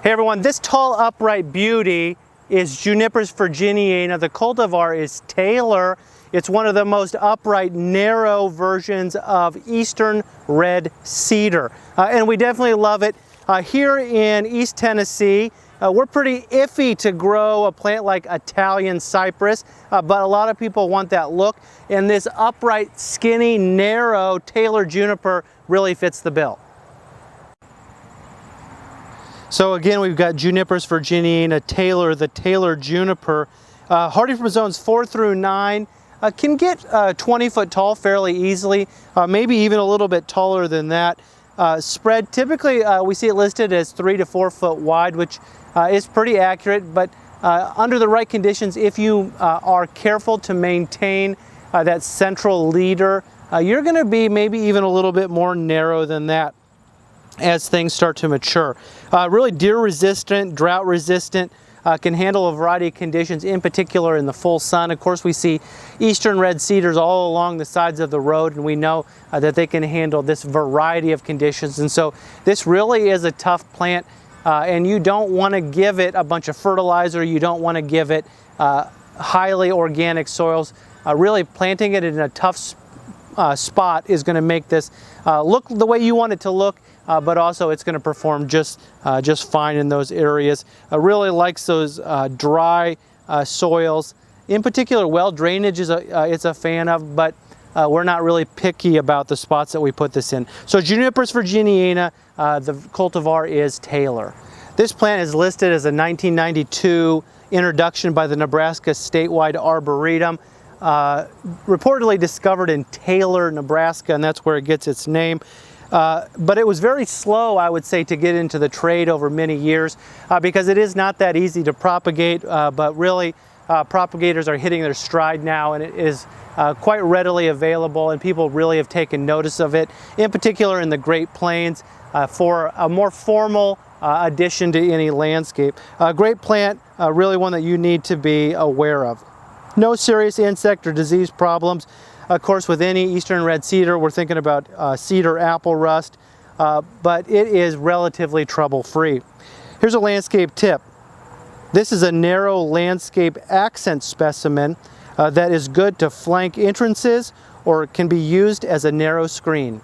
Hey everyone, this tall upright beauty is Juniperus virginiana. The cultivar is Taylor. It's one of the most upright, narrow versions of Eastern red cedar. And we definitely love it. Here in East Tennessee, we're pretty iffy to grow a plant like Italian cypress, but a lot of people want that look. And this upright, skinny, narrow Taylor juniper really fits the bill. So again, we've got Juniperus virginiana, Taylor, the Taylor juniper. Hardy from zones 4 through 9. Can get 20 foot tall fairly easily, maybe even a little bit taller than that. Spread, typically we see it listed as 3 to 4 foot wide, which is pretty accurate, but under the right conditions, if you are careful to maintain that central leader, you're going to be maybe even a little bit more narrow than that as things start to mature. Really deer resistant, drought resistant, can handle a variety of conditions, in particular in the full sun. Of course, we see eastern red cedars all along the sides of the road, and we know that they can handle this variety of conditions. And so this really is a tough plant, and you don't want to give it a bunch of fertilizer. You don't want to give it highly organic soils. Really planting it in a tough spot is going to make this look the way you want it to look, but also it's going to perform just fine in those areas. Really likes those dry soils. In particular, well drainage is it's a fan of, but we're not really picky about the spots that we put this in. So Juniperus virginiana, the cultivar is Taylor. This plant is listed as a 1992 introduction by the Nebraska Statewide Arboretum. Reportedly discovered in Taylor, Nebraska, and that's where it gets its name. But it was very slow, I would say, to get into the trade over many years because it is not that easy to propagate, but really propagators are hitting their stride now, and it is quite readily available, and people really have taken notice of it, in particular in the Great Plains, for a more formal addition to any landscape. Great plant, really one that you need to be aware of. No serious insect or disease problems. Of course, with any eastern red cedar, we're thinking about cedar apple rust, but it is relatively trouble-free. Here's a landscape tip. This is a narrow landscape accent specimen that is good to flank entrances or can be used as a narrow screen.